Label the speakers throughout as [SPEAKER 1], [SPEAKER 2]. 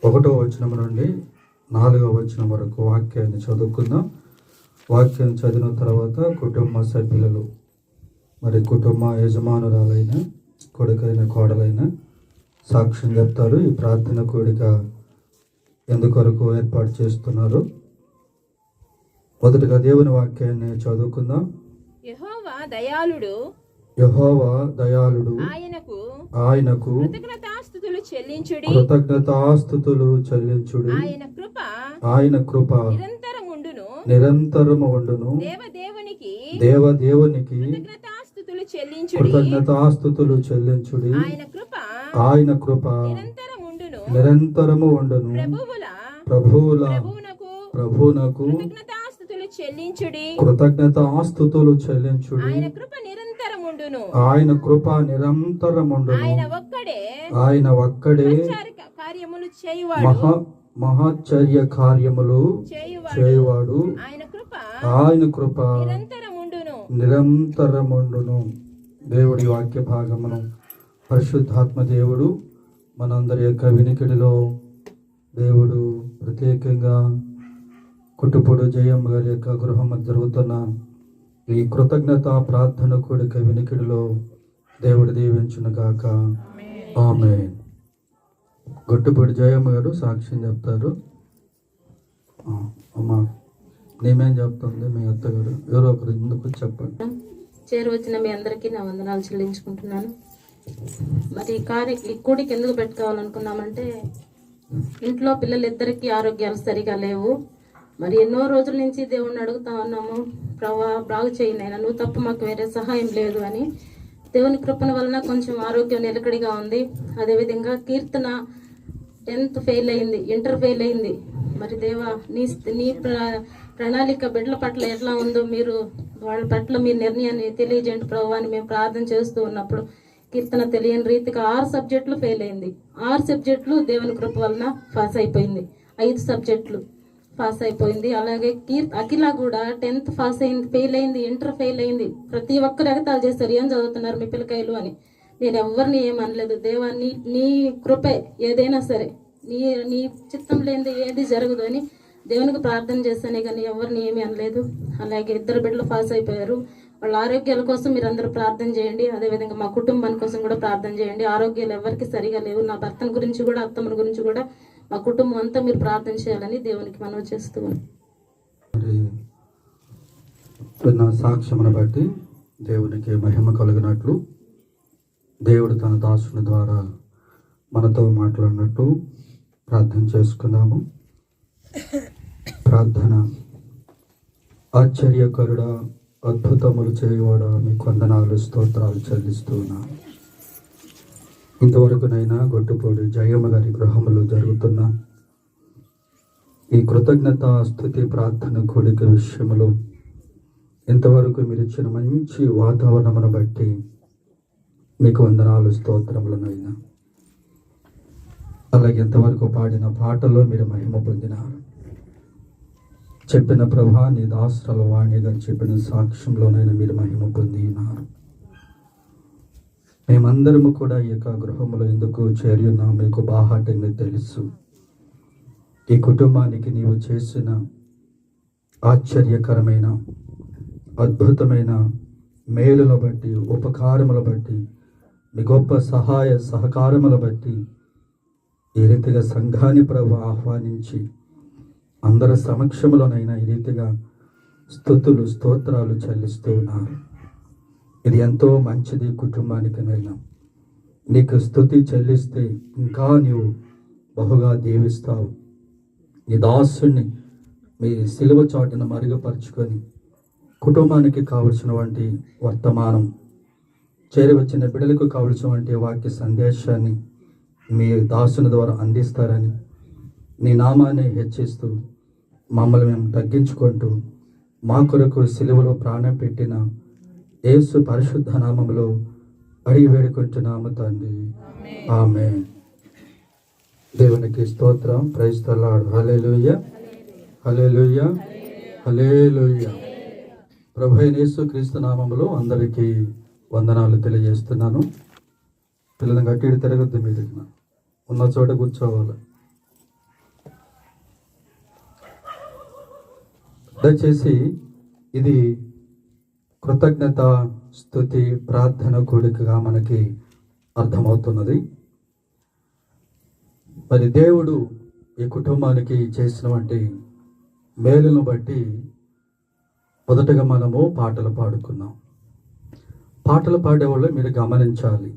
[SPEAKER 1] 1వ వచనం నుండి 4వ వచనం వరకు వాక్యాన్ని చదువుకుందాం. వాక్యం చదివిన తర్వాత కుటుంబ సభ్యులు, మరి కుటుంబ యజమానురాలైన, కొడుకైన, కోడలైన సాక్ష్యం చెప్తారు. ఈ ప్రార్థన కూడిక ఎందుకొరకు ఏర్పాటు చేస్తున్నారు? మొదటిగా దేవుని వాక్యాన్ని చదువుకుందాం.
[SPEAKER 2] యెహోవా దయాళుడు,
[SPEAKER 1] ఆయనకు కృతజ్ఞతాస్తుతులు చెల్లించుడి. ఆయన కృప నిరంతరము ఉండును. దేవదేవునికి కృతజ్ఞతాస్తుతులు చెల్లించుడి. ఆయన కృప నిరంతరము ఉండును. ప్రభువునకు కృతజ్ఞతాస్తుతులు చెల్లించుడి. ఆయన కృప నిరంతరముండును. ఆయన ఒక్కడే మహాచర్య కార్యములు చేయువాడు. ఆయన కృప నిరంతరముండును. దేవుడి వాక్య భాగమును పరిశుద్ధాత్మ దేవుడు మనందరి యొక్క వినికిడిలో దేవుడు ప్రత్యేకంగా కుటుపుడు జయం గారి యొక్క గృహం జరుగుతున్న ఈ కృతజ్ఞత ప్రార్థన కూడిక వినికిడిలో దేవుడు దీవించును గాక. ఆమేన్. గొట్టుపూడి జయమ్మ గారు సాక్ష్యం చెప్తారు. అమ్మా, నేమేం చెప్తుంది మీ అత్తగారు? ఎవరో ఒకరు ఎందుకు చెప్పండి.
[SPEAKER 3] చేరువచ్చిన మీ అందరికీ నా వందనాలు చెల్లించుకుంటున్నాను. మరి ఈ కూడికి ఎందుకు పెట్టుకోవాలనుకున్నామంటే, ఇంట్లో పిల్లలిద్దరికీ ఆరోగ్యాలు సరిగా లేవు. మరి ఎన్నో రోజుల నుంచి దేవుణ్ణి అడుగుతా ఉన్నాము, ప్రభా బాగు చేయండి అయినా, నువ్వు తప్ప మాకు వేరే సహాయం లేదు అని. దేవుని కృపణ వలన కొంచెం ఆరోగ్యం నిలకడిగా ఉంది. అదేవిధంగా కీర్తన 10th ఫెయిల్ అయింది, ఇంటర్ ఫెయిల్ అయింది. మరి దేవా, నీ ప్రణాళిక బిడ్డల పట్ల ఎట్లా ఉందో మీరు వాళ్ళ పట్ల మీ నిర్ణయాన్ని తెలియజేయండి ప్రభు అని మేము ప్రార్థన చేస్తూ ఉన్నప్పుడు, కీర్తన తెలియని రీతిగా 6 సబ్జెక్టులు ఫెయిల్ అయింది. 6 సబ్జెక్టులు దేవుని కృప వలన పాస్ అయిపోయింది. 5 సబ్జెక్టులు పాస్ అయిపోయింది. అలాగే అఖిల కూడా 10th పాస్ అయింది, ఫెయిల్ అయింది, ఇంటర్ ఫెయిల్ అయింది. ప్రతి ఒక్కరు ఎగతాలు చేస్తారు, ఏం చదువుతున్నారు మీ పిల్లకాయలు అని. నేను ఎవరిని ఏమనలేదు. దేవా, నీ కృపే ఏదైనా సరే, నీ చిత్తం లేనిది ఏది జరగదు అని దేవునికి ప్రార్థన చేస్తానే కానీ ఎవరిని ఏమీ అనలేదు. అలాగే 2 బిడ్డలు పాస్ అయిపోయారు. వాళ్ళ ఆరోగ్యాల కోసం మీరు అందరూ ప్రార్థన చేయండి. అదేవిధంగా మా కుటుంబాని కోసం కూడా ప్రార్థన చేయండి. ఆరోగ్యాలు ఎవరికి సరిగా లేవు. నా భర్తను గురించి కూడా, అత్తమ్మని గురించి కూడా, మా కుటుంబం అంతా మీరు ప్రార్థన చేయాలని దేవునికి మనవి చేస్తూ
[SPEAKER 1] నా సాక్ష్యమును బట్టి దేవునికి మహిమ కలిగినట్లు దేవుడు తన దాసుని ద్వారా మనతో మాట్లాడినట్టు ప్రార్థన చేసుకుందాము. ప్రార్థన. ఆశ్చర్యకరుడా, అద్భుతములు చేయవాడా, మీకు వందనాలు స్తోత్రాలు చెల్లిస్తూ ఉన్నాను. ఇంతవరకునైనా గొట్టుపూడి జయమ్మ గారి గృహంలో జరుగుతున్న ఈ కృతజ్ఞత స్తుతి ప్రార్థన కూడిక విషయంలో ఇంతవరకు మీరు ఇచ్చిన మంచి వాతావరణమును బట్టి మీకు వందనాలు స్తోత్రములనైనా. అలాగే ఇంతవరకు పాడిన పాటలో మీరు మహిమ పొందినారు. చెప్పిన ప్రభా, నీ దాసుల వాణి గారు చెప్పిన సాక్ష్యంలోనైనా మీరు మహిమ పొందినారు. మేమందరము కూడా ఈ యొక్క గృహంలో ఎందుకు చేరి ఉన్నాం మీకు బాహాటంగా తెలుసు. ఈ కుటుంబానికి నీవు చేసిన ఆశ్చర్యకరమైన, అద్భుతమైన మేలుల బట్టి, ఉపకారముల బట్టి, మీ గొప్ప సహాయ సహకారముల బట్టి ఈ రీతిగా సంఘాన్ని ప్రభు ఆహ్వానించి అందరి సమక్షంలోనైనా ఈ రీతిగా స్తుతులు స్తోత్రాలు చెల్లిస్తూ ఉన్నారు. ఇది ఎంతో మంచిది. కుటుంబానికినైనా నీకు స్తుతి చెల్లిస్తే ఇంకా నీవు బహుగా దీవిస్తావు. నీ దాసుని మీ సిలువ చాటును మరుగుపరుచుకొని కుటుంబానికి కావలసినటువంటి వర్తమానం, చేరవచ్చిన బిడ్డలకు కావలసినటువంటి వాక్య సందేశాన్ని మీ దాసుని ద్వారా అందిస్తారని, నీ నామాన్ని హెచ్చిస్తూ మమ్మల్ని మేము తగ్గించుకుంటూ మా కొరకు సిలువలో ప్రాణం పెట్టిన యేసు పరిశుద్ధ నామములో అడిగి వేడుకుంటున్నాము తండ్రి. ఆమేన్. దేవునికి స్తోత్రం. Praise the Lord. హల్లెలూయా, హల్లెలూయా, హల్లెలూయా. ప్రభువైన యేసుక్రీస్తు నామములో అందరికీ వందనాలు తెలియజేస్తున్నాను. పిల్లలను గట్టిగా తిరగద్దు, మీదకి ఉన్న చోట కూర్చోవాలి. దయచేసి ఇది కృతజ్ఞత స్తుతి ప్రార్థన కూడికగా మనకి అర్థమవుతున్నది. మరి దేవుడు ఈ కుటుంబానికి చేసినటువంటి మేలును బట్టి మొదటగా మనము పాటలు పాడుకున్నాం. పాటలు పాడేవాళ్ళు మీరు గమనించాలి,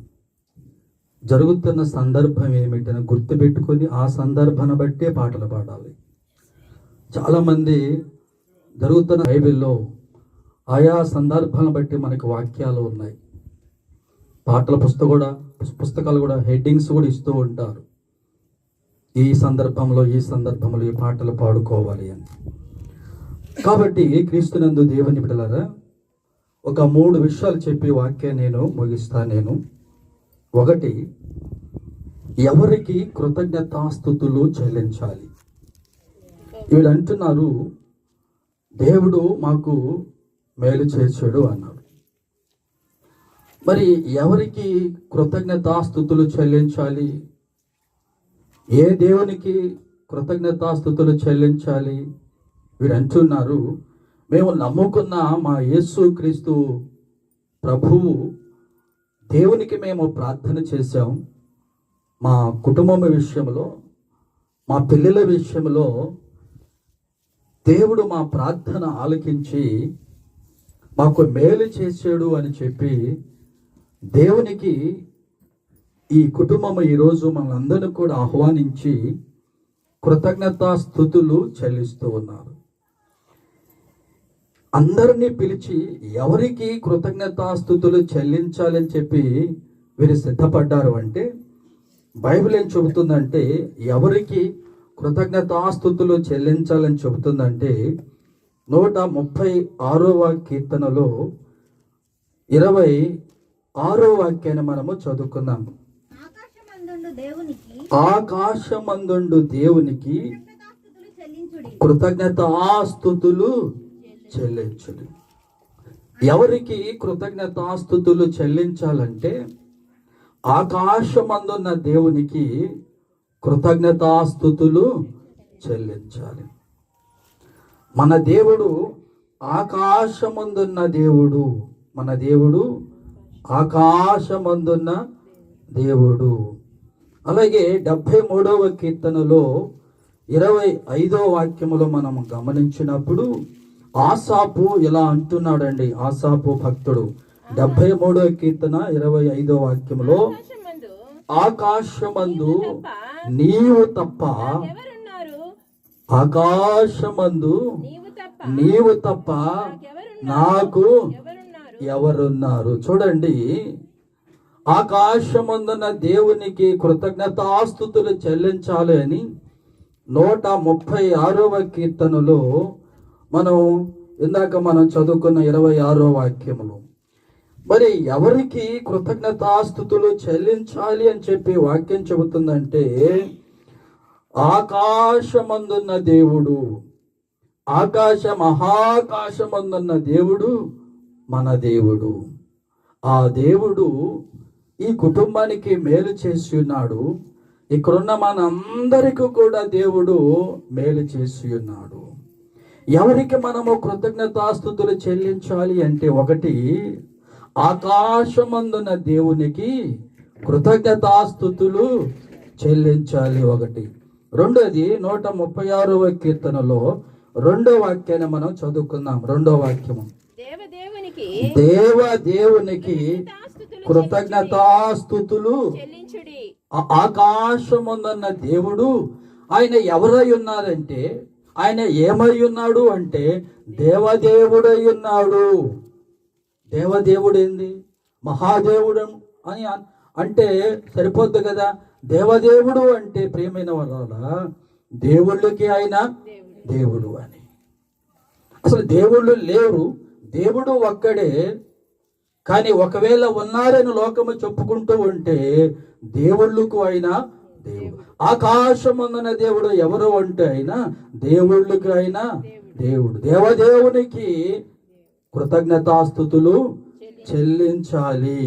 [SPEAKER 1] జరుగుతున్న సందర్భం ఏమిటని గుర్తుపెట్టుకొని ఆ సందర్భాన్ని బట్టే పాటలు పాడాలి. చాలామంది జరుగుతున్న బైబిల్లో ఆయా సందర్భాలను బట్టి మనకు వాక్యాలు ఉన్నాయి. పాటల పుస్తకాలు కూడా హెడ్డింగ్స్ కూడా ఇస్తూ ఉంటారు. ఈ సందర్భంలో ఈ పాటలు పాడుకోవాలి అని. కాబట్టి క్రీస్తునందు దేవుని బిడ్డలారా, ఒక 3 విషయాలు చెప్పి వాక్యాన్ని నేను ముగిస్తాను. ఒకటి, ఎవరికి కృతజ్ఞతాస్తుతులు చెల్లించాలి. వీళ్ళు అంటున్నారు, దేవుడు మాకు మేలు చేశాడు అన్నాడు. మరి ఎవరికి కృతజ్ఞతాస్తుతులు చెల్లించాలి? ఏ దేవునికి కృతజ్ఞతాస్తుతులు చెల్లించాలి? వీరు అంటున్నారు, మేము నమ్ముకున్న మా యేసుక్రీస్తు ప్రభువు దేవునికి మేము ప్రార్థన చేశాం. మా కుటుంబం విషయంలో, మా పిల్లల విషయంలో దేవుడు మా ప్రార్థన ఆలకించి మాకు మేలు చేశాడు అని చెప్పి దేవునికి ఈ కుటుంబం ఈరోజు మనందరినీ కూడా ఆహ్వానించి కృతజ్ఞతాస్తుతులు చెల్లిస్తూ ఉన్నారు. అందరినీ పిలిచి ఎవరికి కృతజ్ఞతాస్తుతులు చెల్లించాలని చెప్పి వీరు సిద్ధపడ్డారు అంటే, బైబిల్ ఏం చెబుతుందంటే ఎవరికి కృతజ్ఞతాస్తుతులు చెల్లించాలని చెబుతుందంటే 136వ కీర్తనలో 26వ వాక్యాన్ని మనము చదువుకుందాం. ఆకాశమందుండు దేవునికి కృతజ్ఞతాస్తుతులు చెల్లించుడి. ఎవరికి కృతజ్ఞతాస్తుతులు చెల్లించాలంటే ఆకాశమందున్న దేవునికి కృతజ్ఞతాస్తుతులు చెల్లించాలి. మన దేవుడు ఆకాశమందున్న దేవుడు. మన దేవుడు ఆకాశమందున్న దేవుడు. అలాగే 73వ కీర్తనలో 25వ వాక్యములో మనం గమనించినప్పుడు ఆసాపు ఇలా అంటున్నాడండి. ఆసాపు భక్తుడు 73వ కీర్తన 25వ వాక్యములో, ఆకాశమందు నీవు తప్ప, ఆకాశమందు నీవు తప్ప నాకు ఎవరున్నారు? చూడండి, ఆకాశమందున్న దేవునికి కృతజ్ఞతాస్తుతులు చెల్లించాలి అని 136వ కీర్తనలో ఇందాక మనం చదువుకున్న 26వ వాక్యములు. మరి ఎవరికి కృతజ్ఞతాస్తుతులు చెల్లించాలి అని చెప్పి వాక్యం చెబుతుందంటే, ఆకాశమందున్న దేవుడు, మహాకాశమందున్న దేవుడు మన దేవుడు. ఆ దేవుడు ఈ కుటుంబానికి మేలు చేసి ఉన్నాడు. ఇక్కడున్న మనందరికీ కూడా దేవుడు మేలు చేసి ఉన్నాడు. ఎవరికి మనము కృతజ్ఞతాస్తుతులు చెల్లించాలి అంటే, ఒకటి, ఆకాశమందున్న దేవునికి కృతజ్ఞతాస్తుతులు చెల్లించాలి. ఒకటి. రెండోది 136వ కీర్తనలో 2వ వాక్యాన్ని మనం చదువుకుందాం. 2వ వాక్యము, దేవదేవునికి కృతజ్ఞతాస్తుతులు. ఆకాశమందున్న దేవుడు ఆయన ఎవరై ఉన్నారంటే, ఆయన ఏమై ఉన్నాడు అంటే దేవదేవుడై ఉన్నాడు. దేవదేవుడు ఏంది? మహాదేవుడు అని అంటే సరిపోద్ది కదా. దేవదేవుడు అంటే ప్రియమైన వాళ్ళ దేవుళ్ళకి ఆయన దేవుడు అని. అసలు దేవుళ్ళు లేరు, దేవుడు ఒక్కడే. కానీ ఒకవేళ ఉన్నారని లోకము చెప్పుకుంటూ ఉంటే దేవుళ్ళకు ఆయన దేవుడు. ఆకాశమందున దేవుడు ఎవరు అంటే ఆయన దేవుళ్ళకి ఆయన దేవుడు. దేవదేవునికి కృతజ్ఞతాస్తుతులు చెల్లించాలి.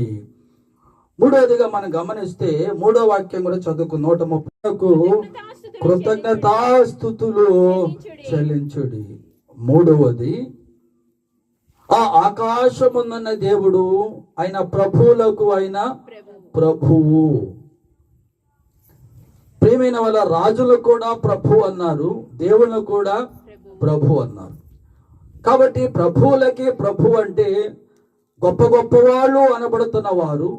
[SPEAKER 1] మూడవదిగా మనం గమనిస్తే మూడో వాక్యం కూడా చదువుకు 130కు కృతజ్ఞతాస్తుతులు చెల్లించుడి. మూడవది, ఆ ఆకాశమున్న దేవుడు, ఆయన ప్రభువులకు అయిన ప్రభువు. ప్రియమైన వాళ్ళ రాజులు కూడా ప్రభు అన్నారు, దేవుళ్ళు కూడా ప్రభు అన్నారు. కాబట్టి ప్రభువులకి ప్రభు అంటే గొప్ప గొప్ప వాళ్ళు అనబడుతున్న వారు,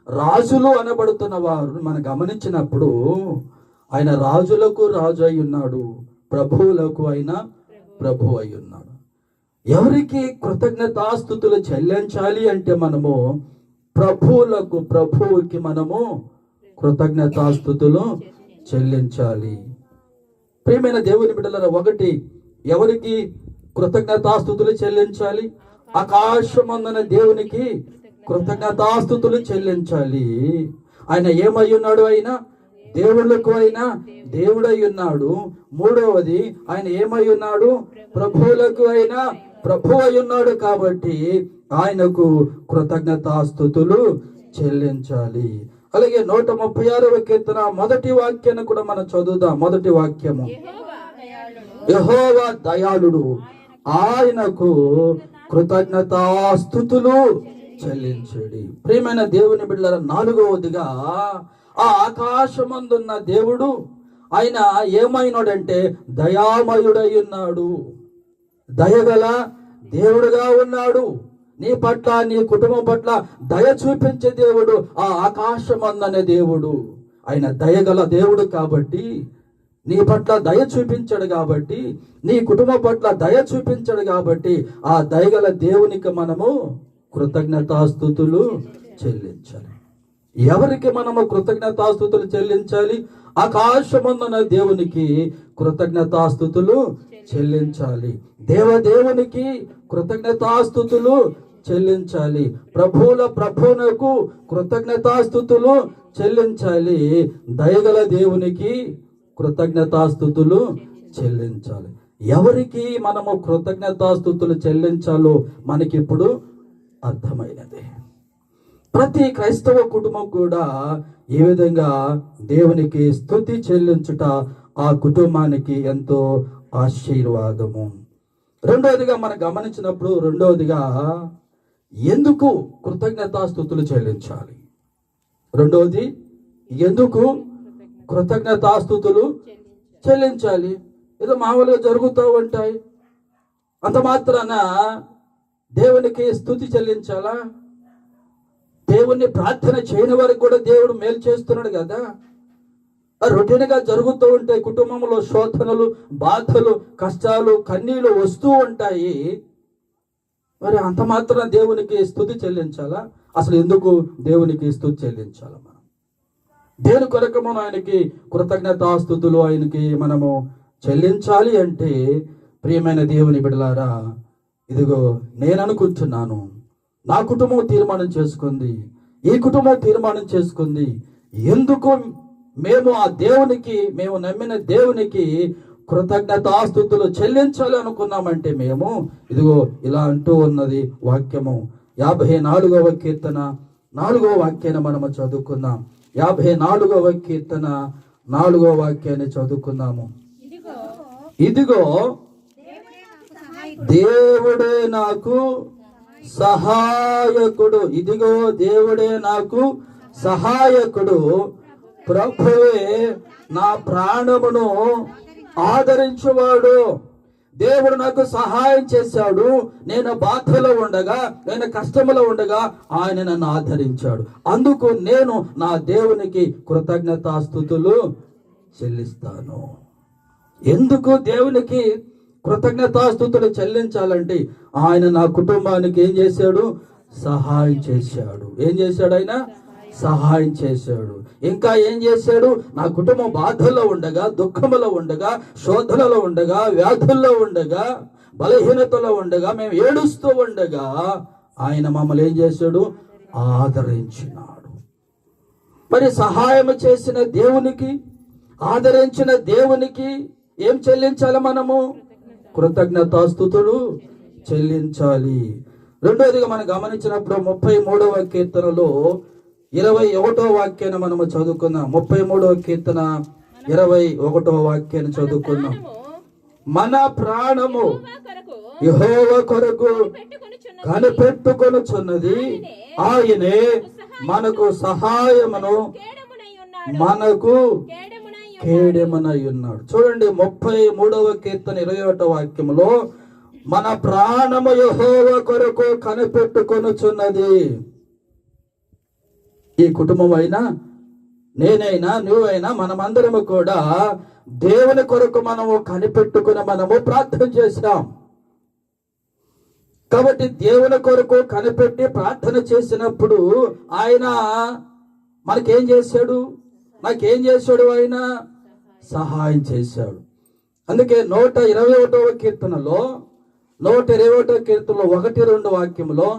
[SPEAKER 1] రాజులు అనబడుతున్న వారు మనం గమనించినప్పుడు ఆయన రాజులకు రాజు అయి ఉన్నాడు, ప్రభువులకు అయిన ప్రభు అయి ఉన్నాడు. ఎవరికి కృతజ్ఞతాస్తుతులు చెల్లించాలి అంటే మనము ప్రభువుకి మనము కృతజ్ఞతాస్తుతులు చెల్లించాలి. ప్రియమైన దేవుని బిడ్డలారా, ఒకటి, ఎవరికి కృతజ్ఞతాస్తుతులు చెల్లించాలి? ఆకాశమందున దేవునికి కృతజ్ఞతాస్తుతులు చెల్లించాలి. ఆయన ఏమై ఉన్నాడు? ఆయన దేవుళ్ళకు అయినా దేవుడై ఉన్నాడు. మూడవది, ఆయన ఏమై ఉన్నాడు? ప్రభువులకు అయినా ప్రభు అయి ఉన్నాడు. కాబట్టి ఆయనకు కృతజ్ఞతాస్తుతులు చెల్లించాలి. అలాగే 136వ కీర్తన మొదటి వాక్యాన్ని కూడా మనం చదువుదాం. మొదటి వాక్యము, యెహోవా దయాళుడు, ఆయనకు కృతజ్ఞతాస్తుతులు చెల్లించడి. ప్రియమైన దేవుని బిడ్డలారా, నాలుగవదిగా ఆ ఆకాశమందున్న దేవుడు ఆయన ఏమైనాడంటే దయామయుడై ఉన్నాడు, దయగల దేవుడుగా ఉన్నాడు. నీ పట్ల, నీ కుటుంబం పట్ల దయ చూపించే దేవుడు ఆ ఆకాశమందనే దేవుడు. ఆయన దయగల దేవుడు కాబట్టి, నీ పట్ల దయ చూపించాడు కాబట్టి, నీ కుటుంబం పట్ల దయ చూపించాడు కాబట్టి ఆ దయగల దేవునికి మనము కృతజ్ఞతాస్తుతులు చెల్లించాలి. ఎవరికి మనము కృతజ్ఞతాస్తుతులు చెల్లించాలి? ఆకాశమందున దేవునికి కృతజ్ఞతాస్తుతులు చెల్లించాలి. దేవదేవునికి కృతజ్ఞతాస్తుతులు చెల్లించాలి. ప్రభువునకు కృతజ్ఞతాస్తుతులు చెల్లించాలి. దయగల దేవునికి కృతజ్ఞతాస్తుతులు చెల్లించాలి. ఎవరికి మనము కృతజ్ఞతాస్తుతులు చెల్లించాలో మనకిప్పుడు అర్థమైనది. ప్రతి క్రైస్తవ కుటుంబం కూడా ఈ విధంగా దేవునికి స్తుతి చెల్లించుట ఆ కుటుంబానికి ఎంతో ఆశీర్వాదము. రెండవదిగా మనం గమనించినప్పుడు, ఎందుకు కృతజ్ఞతాస్తుతులు చెల్లించాలి? రెండవది, ఎందుకు కృతజ్ఞతాస్తుతులు చెల్లించాలి? ఏదో మామూలుగా జరుగుతూ ఉంటాయి, అంత మాత్రాన దేవునికి స్తుతి చెల్లించాలా? దేవుణ్ణి ప్రార్థన చేయని వారికి కూడా దేవుడు మేలు చేస్తున్నాడు కదా. రొటీన్గా జరుగుతూ ఉంటాయి, కుటుంబంలో శోధనలు, బాధలు, కష్టాలు, కన్నీళ్లు వస్తూ ఉంటాయి. మరి అంత మాత్రం దేవునికి స్తుతి చెల్లించాలా? అసలు ఎందుకు దేవునికి స్తుతి చెల్లించాలా? మనం దేని కొరకు మనం ఆయనకి కృతజ్ఞతాస్తుతులు ఆయనకి మనము చెల్లించాలి అంటే, ప్రియమైన దేవుని బిడ్డలారా, ఇదిగో నేను అనుకుంటున్నాను, నా కుటుంబం తీర్మానం చేసుకుంది, ఈ కుటుంబం తీర్మానం చేసుకుంది, ఎందుకు మేము ఆ దేవునికి, మేము నమ్మిన దేవునికి కృతజ్ఞతాస్తుతులు చెల్లించాలి అనుకున్నామంటే, మేము ఇదిగో ఇలా అంటూ ఉన్నది వాక్యము. 54వ కీర్తన 4వ వాక్యాన్ని మనము చదువుకుందాం. 54వ కీర్తన 4వ వాక్యాన్ని చదువుకుందాము. ఇదిగో దేవుడే నాకు సహాయకుడు, ఇదిగో దేవుడే నాకు సహాయకుడు, ప్రభువే నా ప్రాణమును ఆదరించువాడు. దేవుడు నాకు సహాయం చేశాడు. నేను బాధలో ఉండగా, నేను కష్టంలో ఉండగా ఆయన నన్ను ఆదరించాడు. అందుకు నేను నా దేవునికి కృతజ్ఞతాస్తుతులు చెల్లిస్తాను. ఎందుకు దేవునికి కృతజ్ఞతాస్తుతులు చెల్లించాలంటే, ఆయన నా కుటుంబానికి ఏం చేశాడు? సహాయం చేశాడు. ఏం చేశాడు? ఆయన సహాయం చేశాడు. ఇంకా ఏం చేశాడు? నా కుటుంబం బాధల్లో ఉండగా, దుఃఖంలో ఉండగా, శోధనలో ఉండగా, వ్యాధుల్లో ఉండగా, బలహీనతలో ఉండగా, మేము ఏడుస్తూ ఉండగా ఆయన మమ్మల్ని ఏం చేశాడు? ఆదరించినాడు. మరి సహాయం చేసిన దేవునికి, ఆదరించిన దేవునికి ఏం చెల్లించాలి? మనము కృతజ్ఞతాస్తుతులు చెల్లించాలి. రెండోదిగా మనం గమనించినప్పుడు 33వ కీర్తనలో 21వ వాక్యాన్ని మనము చదువుకుందాం. 33వ కీర్తన 21వ వాక్యాన్ని చదువుకుందాం. మన ప్రాణము యెహోవా కొరకు కనిపెట్టుకొనుచున్నది, ఆయనే మనకు సహాయమును మనకు కేడెమునై ఉన్నాడు. చూడండి 33వ కీర్తన 21వ వాక్యములో మన ప్రాణము యెహోవా కొరకు కనిపెట్టుకొనుచున్నది. ఈ కుటుంబం అయినా, నేనైనా, నువ్వైనా, మనమందరము కూడా దేవుని కొరకు మనము కనిపెట్టుకుని మనము ప్రార్థన చేశాం. కాబట్టి దేవుని కొరకు కనిపెట్టి ప్రార్థన చేసినప్పుడు ఆయన మనకేం చేశాడు? నాకేం చేశాడు? ఆయన సహాయం చేశాడు. అందుకే 121వ కీర్తనలో 121వ కీర్తనలో 1-2 వాక్యములో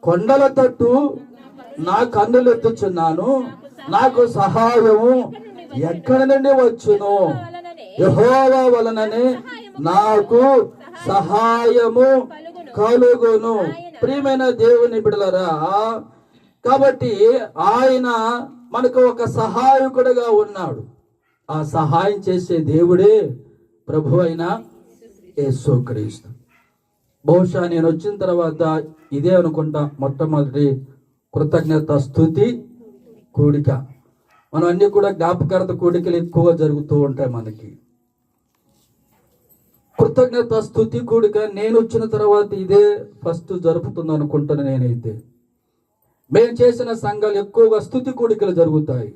[SPEAKER 1] కొండల తట్టు నా కన్నులెత్తుచున్నాను, నాకు సహాయము ఎక్కడి నుండి వచ్చును? యెహోవా వలననే నాకు సహాయము కలుగును. ప్రియమైన దేవుని బిడ్డలారా, కాబట్టి ఆయన మనకు ఒక సహాయకుడిగా ఉన్నాడు. ఆ సహాయం చేసే దేవుడే ప్రభు అయిన యేసుక్రీస్తు. బహుశా నేను వచ్చిన తర్వాత ఇదే అనుకుంటా మొట్టమొదటి కృతజ్ఞత స్తుతి కూడిక. మనం అన్ని కూడా జ్ఞాపకార్థ కూడికలు ఎక్కువగా జరుగుతూ ఉంటాయి మనకి. కృతజ్ఞత స్తుతి కూడిక నేను వచ్చిన తర్వాత ఇదే ఫస్ట్ జరుపుతుంది అనుకుంటాను నేనైతే. మేము చేసిన సంఘాలు ఎక్కువగా స్తుతి కూడికలు జరుగుతాయి,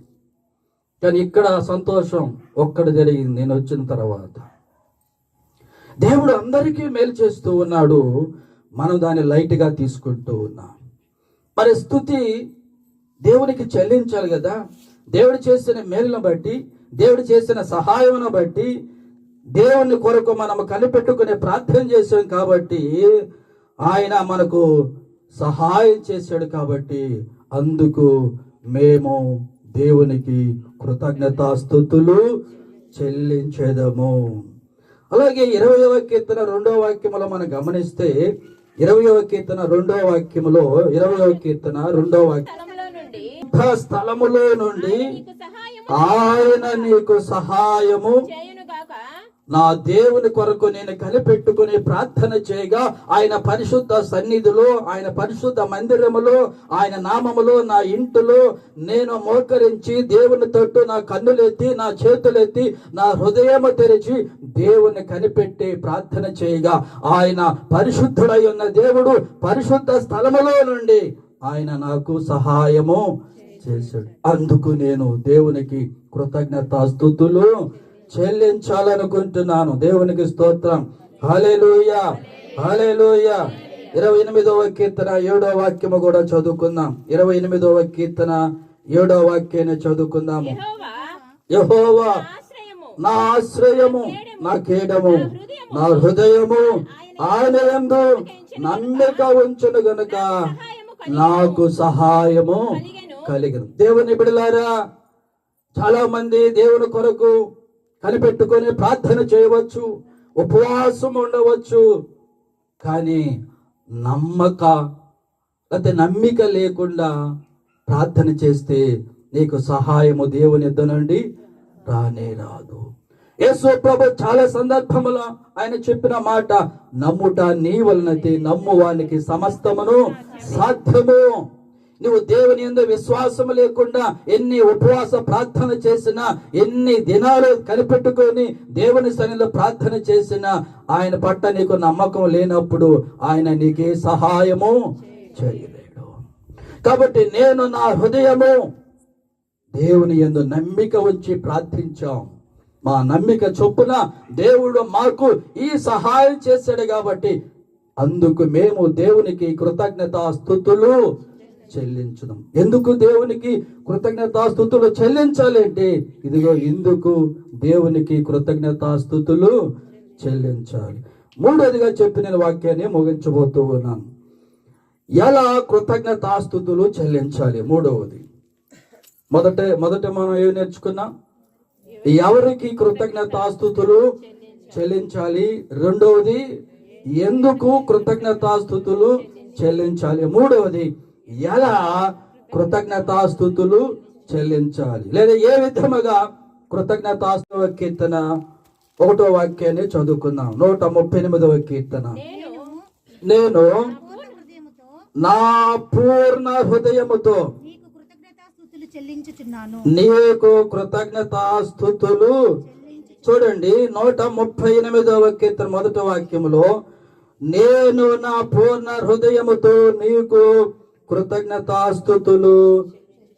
[SPEAKER 1] కానీ ఇక్కడ సంతోషం ఒక్కడ జరిగింది నేను వచ్చిన తర్వాత. దేవుడు అందరికీ మేలు చేస్తూ ఉన్నాడు, మనం దాన్ని లైట్గా తీసుకుంటూ ఉన్నాం. మరి స్తుతి దేవునికి చెల్లించాలి కదా. దేవుడు చేసిన మేలును బట్టి, దేవుడు చేసిన సహాయమును బట్టి, దేవుని కొరకు మనం కనిపెట్టుకునే ప్రార్థన చేశాం కాబట్టి ఆయన మనకు సహాయం చేశాడు. కాబట్టి అందుకు మేము దేవునికి కృతజ్ఞతాస్తుతులు చెల్లించేదము. అలాగే 20వ కీర్తన 2వ వాక్యములో మనం గమనిస్తే 20వ కీర్తన 2వ వాక్యములో 20వ కీర్తన 2వ వాక్యం, స్థలములో నుండి ఆయన నీకు సహాయము నా దేవుని కొరకు నేను కనిపెట్టుకుని ప్రార్థన చేయగా ఆయన పరిశుద్ధ సన్నిధిలో, ఆయన పరిశుద్ధ మందిరములో, ఆయన నామములో, నా ఇంటిలో నేను మోకరించి దేవుని తట్టు నా కన్నులెత్తి, నా చేతులెత్తి, నా హృదయము తెరిచి దేవుని కనిపెట్టి ప్రార్థన చేయగా ఆయన పరిశుద్ధుడై ఉన్న దేవుడు పరిశుద్ధ స్థలములో నుండి ఆయన నాకు సహాయము చేశాడు. అందుకు నేను దేవునికి కృతజ్ఞతాస్తుతులు చెల్లించాలనుకుంటున్నాను. దేవునికి స్తోత్రం. హల్లెలూయా, హల్లెలూయా. 28వ కీర్తన 7వ వాక్యము కూడా చదువుకుందాం. 28వ కీర్తన 7వ వాక్యాన్ని చదువుకుందాము. యెహోవా నా ఆశ్రయము, నా కేడము, నా హృదయము ఆయన యందు నమ్మిక ఉంచును గనుక నాకు సహాయము కలిగను. దేవుని బిడ్డలారా, చాలా మంది దేవుని కొరకు కనిపెట్టుకొని ప్రార్థన చేయవచ్చు, ఉపవాసం ఉండవచ్చు, కానీ నమ్మిక లేకుండా ప్రార్థన చేస్తే నీకు సహాయము దేవుని యొద్ద నుండి రానే రాదు. యేసు ప్రభు చాలా సందర్భములో ఆయన చెప్పిన మాట, నమ్ముట నీ వలనైతే నమ్మువానికి సమస్తమును సాధ్యము. నువ్వు దేవుని యందు విశ్వాసం లేకుండా ఎన్ని ఉపవాస ప్రార్థన చేసినా, ఎన్ని దినాలు కనిపెట్టుకొని దేవుని సన్నిధిలో ప్రార్థన చేసినా, ఆయన పట్ల నీకు నమ్మకం లేనప్పుడు ఆయన నీకే సహాయము చేయలేడు. కాబట్టి నేను నా హృదయము దేవుని యందు నమ్మిక ఉంచి ప్రార్థించాం. మా నమ్మిక చొప్పున దేవుడు మాకు ఈ సహాయం చేశాడు. కాబట్టి అందుకు మేము దేవునికి కృతజ్ఞతాస్తుతులు చెల్లించడం. ఎందుకు దేవునికి కృతజ్ఞతాస్తుతులు చెల్లించాలి అంటే, ఇదిగో ఇందుకు దేవునికి కృతజ్ఞతాస్తుతులు చెల్లించాలి. మూడోదిగా చెప్పిన వాక్యాన్ని ముగించబోతూ ఉన్నాను. ఎలా కృతజ్ఞతాస్తుతులు చెల్లించాలి? మూడవది, మొదట మనం ఏం నేర్చుకున్నాం? ఎవరికి కృతజ్ఞతాస్తుతులు చెల్లించాలి. రెండవది, ఎందుకు కృతజ్ఞతాస్తుతులు చెల్లించాలి. మూడవది, ఎలా కృతజ్ఞతాస్తుతులు చెల్లించాలి. లేదా ఏ విధముగా కృతజ్ఞతాస్తువ కీర్తన 1వ వాక్యాన్ని చదువుకుందాం. 138వ కీర్తన. నేను నా పూర్ణ హృదయముతో నీకు కృతజ్ఞతాస్తుతులు. చూడండి 138వ కీర్తన 1వ వాక్యములో, నేను నా పూర్ణ హృదయముతో నీకు కృతజ్ఞతాస్తుతులు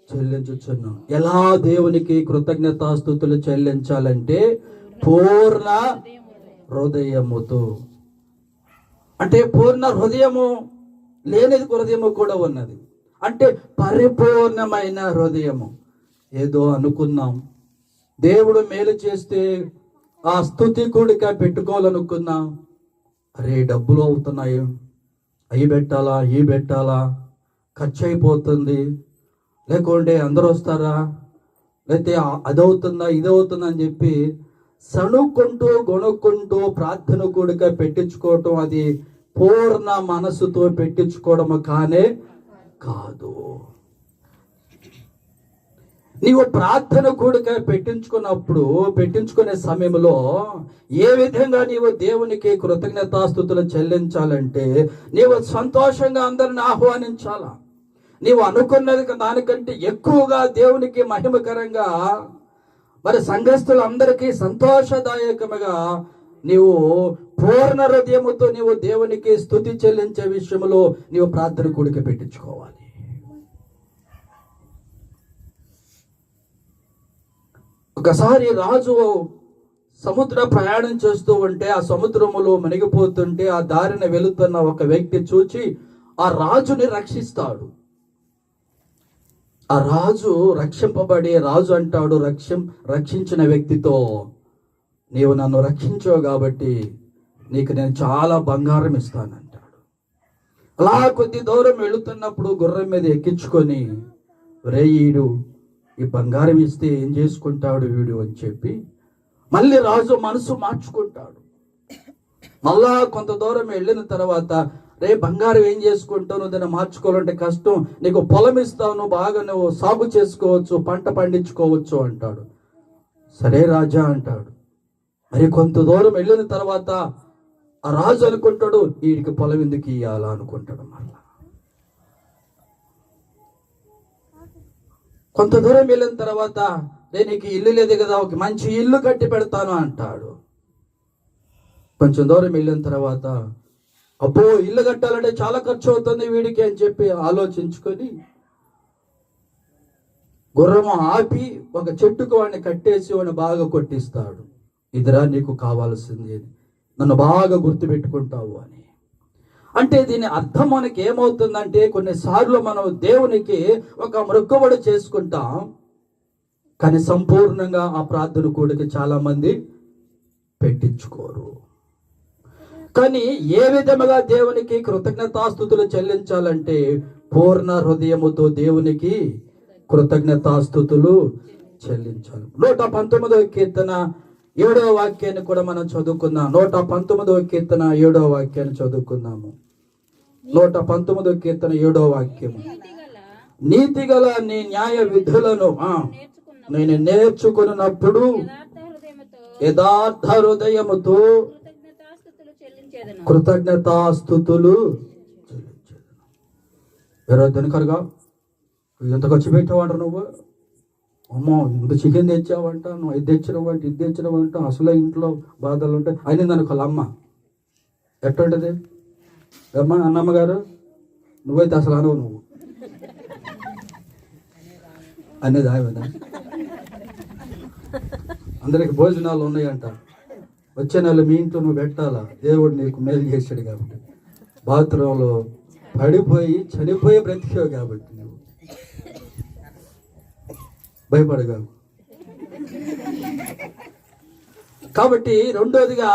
[SPEAKER 1] చెల్లించుచున్నాను. ఎలా దేవునికి కృతజ్ఞతాస్తుతులు చెల్లించాలంటే పూర్ణ హృదయముతో. అంటే పూర్ణ హృదయము లేనిది హృదయము కూడా ఉన్నది. అంటే పరిపూర్ణమైన హృదయము. ఏదో అనుకున్నాం, దేవుడు మేలు చేస్తే ఆ స్తుతి కూడిక పెట్టుకోవాలనుకున్నాం, అరే డబ్బులు అవుతున్నాయి, అవి పెట్టాలా ఇవి పెట్టాలా, ఖర్చు అయిపోతుంది, లేకుంటే అందరూ వస్తారా, లేకపోతే అదవుతుందా ఇదవుతుందా అని చెప్పి సణుక్కుంటూ గొనుక్కుంటూ ప్రార్థన కూడిక పెట్టించుకోవటం, అది పూర్ణ మనసుతో పెట్టించుకోవడం కానే కాదు. నీవు ప్రార్థన కూడిక పెట్టించుకునే సమయంలో ఏ విధంగా నీవు దేవునికి కృతజ్ఞతాస్తుతులు చెల్లించాలంటే, నీవు సంతోషంగా అందరిని ఆహ్వానించాలా. నీవు అనుకున్నది దానికంటే ఎక్కువగా దేవునికి మహిమకరంగా, మరి సంఘస్థులందరికీ సంతోషదాయకముగా నీవు పూర్ణ హృదయముతో నీవు దేవునికి స్తుతి చెల్లించే విషయంలో నీవు ప్రార్థన కూడిక పెట్టించుకోవాలి. ఒకసారి రాజు సముద్ర ప్రయాణం చేస్తూ ఉంటే, ఆ సముద్రములో మునిగిపోతుంటే ఆ దారిన వెళుతున్న ఒక వ్యక్తి చూచి ఆ రాజుని రక్షిస్తాడు. ఆ రాజు రక్షింపబడి రాజు అంటాడు రక్షించిన వ్యక్తితో, నీవు నన్ను రక్షించావు కాబట్టి నీకు నేను చాలా బంగారం ఇస్తానంటాడు. అలా కొద్ది దూరం వెళుతున్నప్పుడు గుర్రం మీద ఎక్కించుకొని, వీడు ఈ బంగారం ఇస్తే ఏం చేసుకుంటాడు వీడు అని చెప్పి మళ్ళీ రాజు మనసు మార్చుకుంటాడు. మళ్ళా కొంత దూరం వెళ్ళిన తర్వాత, రే బంగారం ఏం చేసుకుంటావు, నువ్వు దాన్ని మార్చుకోవాలంటే కష్టం, నీకు పొలం ఇస్తావు, నువ్వు బాగా నువ్వు సాగు చేసుకోవచ్చు, పంట పండించుకోవచ్చు అంటాడు. సరే రాజా అంటాడు. మరి కొంత దూరం వెళ్ళిన తర్వాత ఆ రాజు అనుకుంటాడు, వీడికి పొలం ఎందుకు ఇయ్యాలా అనుకుంటాడు. మళ్ళా కొంత దూరం వెళ్ళిన తర్వాత, నీకు ఇల్లు లేదు కదా, ఒక మంచి ఇల్లు కట్టి పెడతాను అంటాడు. కొంచెం దూరం వెళ్ళిన తర్వాత, అబ్బో ఇల్లు కట్టాలంటే చాలా ఖర్చు అవుతుంది వీడికి అని చెప్పి ఆలోచించుకొని గుర్రము ఆపి ఒక చెట్టుకు వాడిని కట్టేసి వాడిని బాగా కొట్టిస్తాడు. ఇదిరా నీకు కావాల్సింది, నన్ను బాగా గుర్తుపెట్టుకుంటావు అని. అంటే దీని అర్థం మనకి ఏమవుతుందంటే, కొన్నిసార్లు మనం దేవునికి ఒక మొక్కుబడి చేసుకుంటాం, కానీ సంపూర్ణంగా ఆ ప్రార్థన కూడికి చాలా మంది పెట్టించుకోరు. కానీ ఏ విధముగా దేవునికి కృతజ్ఞతాస్తుతులు చెల్లించాలంటే, పూర్ణ హృదయముతో దేవునికి కృతజ్ఞతాస్తుతులు చెల్లించాలి. 119వ కీర్తన 7వ వాక్యాన్ని కూడా మనం చదువుకుందాం. 119వ కీర్తన 7వ వాక్యాన్ని చదువుకుందాము. 119వ కీర్తన 7వ వాక్యము. నీతిగల నీ న్యాయ విధులను నేను నేర్చుకున్నప్పుడు యథార్థ హృదయముతో కృతజ్ఞతాస్తుతులు చెల్లించేదను. ఎవరో దినకరుగా ఎంత ఖర్చు పెట్టావంట నువ్వు, అమ్మో ఇంత చికెన్ తెచ్చావంట, నువ్వు ఇది తెచ్చినవంట ఇది తెచ్చినవంట, అసలే ఇంట్లో బాధలు ఉంటాయి అని అనుకోవాలి. అమ్మ ఎట్టుంటది అమ్మ, అన్నమ్మగారు నువ్వైతే అసలు అనవు, నువ్వు అనేది ఆమెదా. అందరికి భోజనాలు ఉన్నాయంట, వచ్చే నెల మీ ఇంట్లో నువ్వు పెట్టాలా, దేవుడు నీకు మేలు చేశాడు కాబట్టి. బాత్రూంలో పడిపోయి చనిపోయి బ్రతికావు కాబట్టి నువ్వు భయపడగా. కాబట్టి రెండోదిగా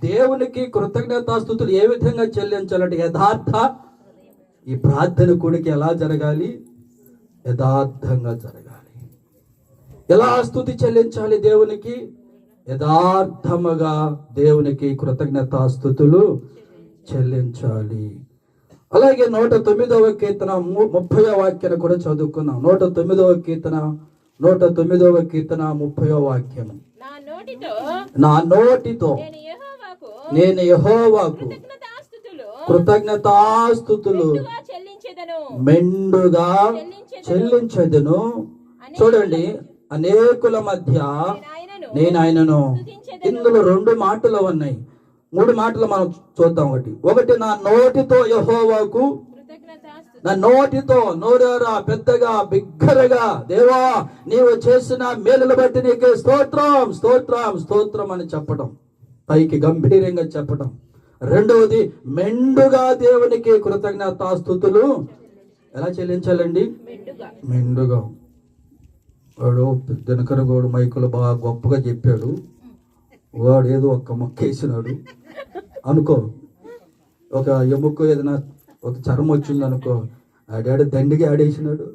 [SPEAKER 1] దేవునికి కృతజ్ఞతాస్తుతులు ఏ విధంగా చెల్లించాలంటే, యథార్థ ఈ ప్రార్థన కూడికి ఎలా జరగాలి, యథార్థంగా జరగాలి. ఎలా స్తుతి చెల్లించాలి దేవునికి, యథార్థముగా దేవునికి కృతజ్ఞతాస్తుతులు చెల్లించాలి. అలాగే 109వ కీర్తన 30వ వాక్యాన్ని కూడా చదువుకుందాం. 109వ కీర్తన 30వ వాక్యం.
[SPEAKER 2] నా నోటితో
[SPEAKER 1] నేను యెహోవాకు కృతజ్ఞతాస్తుతులు మెండుగా చెల్లించెదను. చూడండి, అనేకుల మధ్య నేను ఆయనను. ఇందులో 2 మాటలు ఉన్నాయి, 3 మాటలు మనం చూద్దాం. ఒకటి నా నోటితో యెహోవాకు, నా నోటితో నోరారా పెద్దగా బిగ్గరగా దేవా నీవు చేసిన మేలును బట్టి నీకే స్తోత్రం స్తోత్రం స్తోత్రం అని చెప్పడం, పైకి గంభీరంగా చెప్పడం. రెండవది మెండుగా దేవునికి కృతజ్ఞతాస్తుతులు ఎలా చెల్లించాలండి? మెండుగా. వాడు దినకర గోడు మైకులు బాగా గొప్పగా చెప్పాడు, వాడు ఏదో ఒక్క మొక్కేసినాడు అనుకో, ఒక ఎముక ఏదైనా ఒక చర్మం వచ్చింది అనుకో, ఆ డాడీ దండిగా ఆడేసినాడు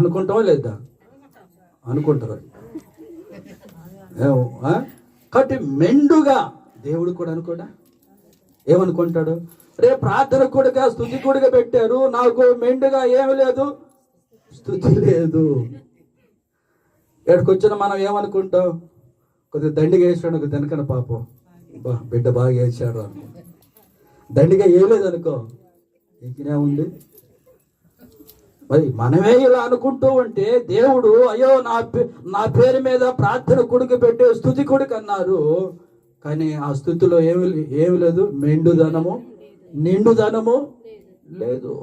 [SPEAKER 1] అనుకుంటావా లేదా? అనుకుంటారు. కాబట్టి మెండుగా దేవుడు కూడా అనుకోడా? ఏమనుకుంటాడు? రేపు ప్రార్థన కూడగా స్తుతి కూడగా పెట్టారు, నాకు మెండుగా ఏమి లేదు, స్తుతి లేదు. ఎక్కడికి వచ్చిన మనం ఏమనుకుంటాం? కొద్దిగా దండిగా వేసాడు ఒక దనకన పాపం, బిడ్డ బాగా వేసాడు అనుకో. దండిగా వేయలేదు అనుకో, ఇంకనే ఉంది. మరి మనమే ఇలా అనుకుంటూ ఉంటే దేవుడు అయ్యో నా పేరు మీద ప్రార్థన కొడుకు పెట్టే స్తుతి కొడుకు అన్నారు. కానీ ఆ స్థుతిలో ఏమి లేదు, మెండుదనము నిండుదనము లేదు.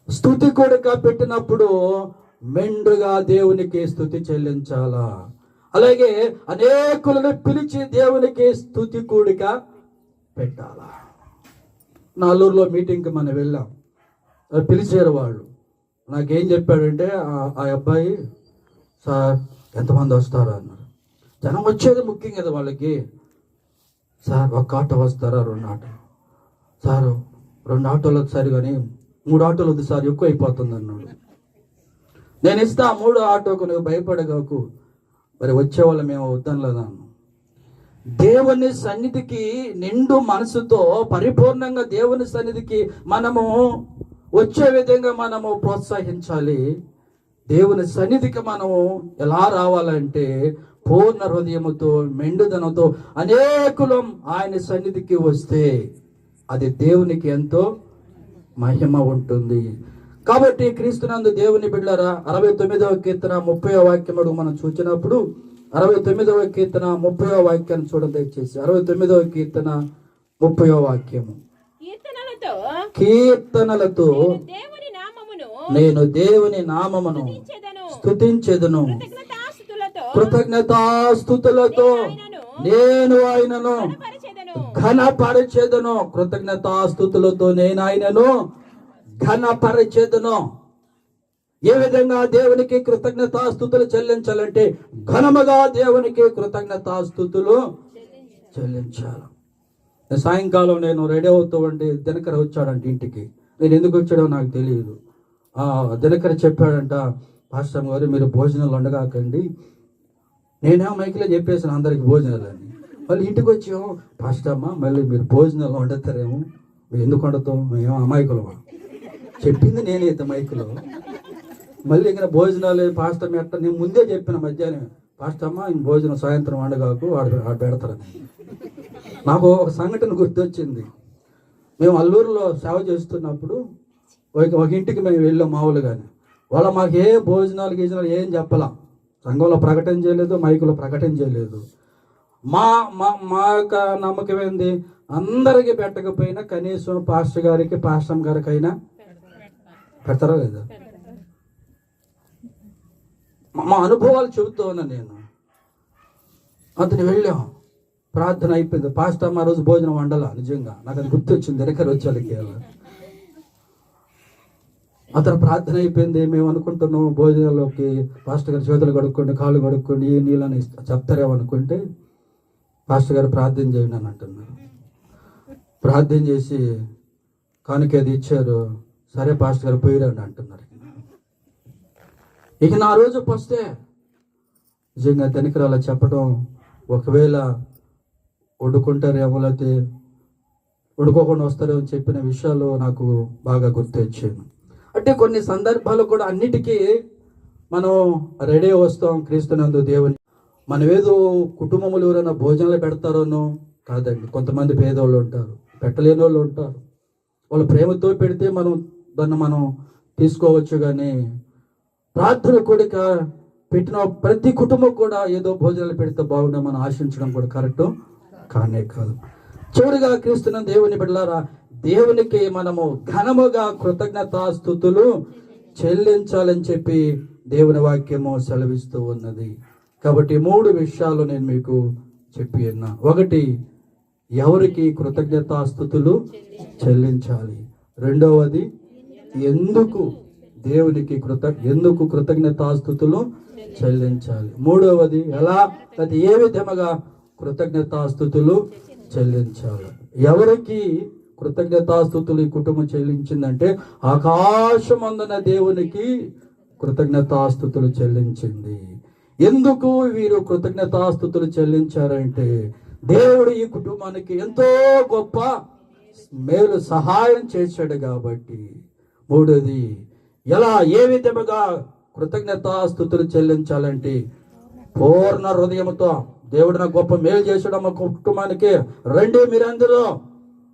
[SPEAKER 1] స్తుతి కొడుక పెట్టినప్పుడు మెండుగా దేవునికి స్తుతి చెల్లించాలా. అలాగే అనేకులను పిలిచి దేవునికి స్తుతి కూడిక పెట్టాలా. నాలూరులో మీటింగ్కి మనం వెళ్ళాం, పిలిచారు వాళ్ళు. నాకేం చెప్పాడంటే ఆ అబ్బాయి, సార్ ఎంతమంది వస్తారు అన్నారు. జనం వచ్చేది ముఖ్యం కదా వాళ్ళకి. సార్ 1 ఆటో వస్తారా, 2 ఆటో సార్, 2 ఆటోలు వచ్చారు కానీ 3 ఆటోలు వద్దు సార్, ఎక్కువ అయిపోతుంది అన్నాడు. నేను ఇస్తా 3 ఆటోకు, నువ్వు భయపడగాకు. మరి వచ్చేవాళ్ళు మేము వద్దనలేదా? దేవుని సన్నిధికి నిండు మనసుతో పరిపూర్ణంగా దేవుని సన్నిధికి మనము వచ్చే విధంగా మనము ప్రోత్సహించాలి. దేవుని సన్నిధికి మనము ఎలా రావాలంటే పూర్ణ హృదయముతో మెండుదనంతో అనేకులం ఆయన సన్నిధికి వస్తే అది దేవునికి ఎంతో మహిమ ఉంటుంది. కాబట్టి క్రీస్తునందు దేవుని బిడ్డలారా, 69వ కీర్తన 30వ వాక్యం మనం చూసినప్పుడు 69వ కీర్తన 30వ వాక్యాన్ని చూడండి దయచేసి. 69వ కీర్తన 30వ వాక్యము. కీర్తనలతో నేను దేవుని నామమును స్తుతించెదను, కృతజ్ఞతాస్తుతులతో నేను ఆయనను ఘనపరచెదను. కృతజ్ఞతాస్తుతులతో నేను ఆయనను ఘనపరచెదను. ఏ విధంగా దేవునికి కృతజ్ఞతాస్తుతులు చెల్లించాలంటే ఘనముగా దేవునికి కృతజ్ఞతాస్తుతులు చెల్లించాలి. సాయంకాలం నేను రెడీ అవుతూ ఉంటే దినకర వచ్చాడంట ఇంటికి. నేను ఎందుకు వచ్చాడో నాకు తెలియదు. దినకర చెప్పాడంట, పాస్టర్ గారు మీరు భోజనాలు వండగాకండి. నేనే మైకిలో చెప్పేసాను అందరికి భోజనాలని. మళ్ళీ ఇంటికి వచ్చాం, పాస్టర్ అమ్మ మళ్ళీ మీరు భోజనాలు వండుతారేమో, మీరు ఎందుకు వండుతాం, మేము అమాయకులమా? చెప్పింది నేనే మైకులో. మళ్ళీ ఇక్కడ భోజనాలు పాస్టర్ మెట్ట, నేను ముందే చెప్పిన మధ్యాహ్నం, పాస్టర్ అమ్మ భోజనం సాయంత్రం వండగాకు, ఆడ పెడతారని. నాకు ఒక సంఘటన గుర్తొచ్చింది. మేము అల్లూరులో సేవ చేస్తున్నప్పుడు ఒక ఇంటికి మేము వెళ్ళాం మామూలుగానే. వాళ్ళ మాకు ఏ భోజనాలు గీజనాలు ఏం చెప్పలా, సంఘంలో ప్రకటన చేయలేదు, మైకులో ప్రకటన చేయలేదు. మా యొక్క నమ్మకం ఏంది, అందరికి పెట్టకపోయినా కనీసం పాస్టర్ గారికి పాస్టర్ గారికి అయినా పెడతారా లేదా? మా అనుభవాలు చెబుతూ ఉన్నా నేను. అతను వెళ్ళాం, ప్రార్థన అయిపోయింది. పాస్టర్ అమ్మ రోజు భోజనం వండాల, నిజంగా నాకు అది గుర్తొచ్చింది. దగ్గర వచ్చేళ్ళకి అతను ప్రార్థన అయిపోయింది. మేము అనుకుంటున్నాం భోజనాల్లోకి పాస్టర్ గారు చేతులు కడుక్కోండి, కాళ్ళు కడుక్కోండి, ఈ నీళ్ళని చెప్తారేమో అనుకుంటే పాస్టర్ గారు ప్రార్థన చేయండి అని అంటున్నారు. ప్రార్థన చేసి కానుకేది ఇచ్చారు. సరే పాస్టర్ గారు పోయిరండి అంటున్నారు. ఇక నా రోజు వస్తే నిజంగా దినకరాల చెప్పడం, ఒకవేళ వండుకుంటారేమో లేకపోతే ఉడుకోకుండా వస్తారు అని చెప్పిన విషయాలు నాకు బాగా గుర్తొచ్చాయి. అంటే కొన్ని సందర్భాలు కూడా అన్నిటికీ మనం రెడీ వస్తాం క్రీస్తునందు దేవుని. మనం ఏదో కుటుంబములు ఎవరైనా భోజనాలు పెడతారోనో కాదండి. కొంతమంది పేదవాళ్ళు ఉంటారు, పెట్టలేని వాళ్ళు ఉంటారు. వాళ్ళు ప్రేమతో పెడితే దాన్ని మనం తీసుకోవచ్చు. కానీ ప్రార్థన కూడిక పెట్టిన ప్రతి కుటుంబం కూడా ఏదో భోజనాలు పెడితే బాగుండే మనం ఆశించడం కూడా కరెక్ట్ కానే కాదు. చివరిగా క్రీస్తున్న దేవుని బిడ్డలారా, దేవునికి మనము ఘనముగా కృతజ్ఞతాస్తుతులు చెల్లించాలని చెప్పి దేవుని వాక్యము సెలవిస్తూ ఉన్నది. కాబట్టి 3 విషయాలు నేను మీకు చెప్పి ఉన్నా. 1, ఎవరికి కృతజ్ఞతాస్తుతులు చెల్లించాలి. 2వది, ఎందుకు దేవునికి ఎందుకు కృతజ్ఞతాస్తుతులు చెల్లించాలి. 3వది, ఎలా అది ఏ విధముగా కృతజ్ఞతాస్తుతులు చెల్లించాలి. ఎవరికి కృతజ్ఞతాస్తుతులు ఈ కుటుంబం చెల్లించిందంటే ఆకాశమందున దేవునికి కృతజ్ఞతాస్తుతులు చెల్లించింది. ఎందుకు వీరు కృతజ్ఞతాస్తుతులు చెల్లించారంటే దేవుడు ఈ కుటుంబానికి ఎంతో గొప్ప మేలు సహాయం చేశాడు కాబట్టి. 3వది, ఎలా ఏ విధముగా కృతజ్ఞతాస్తుతులు చెల్లించాలంటే పూర్ణ హృదయంతో దేవుడు నాకు గొప్ప మేలు చేశాడు మా కుటుంబానికి. రండి మీరందరూ,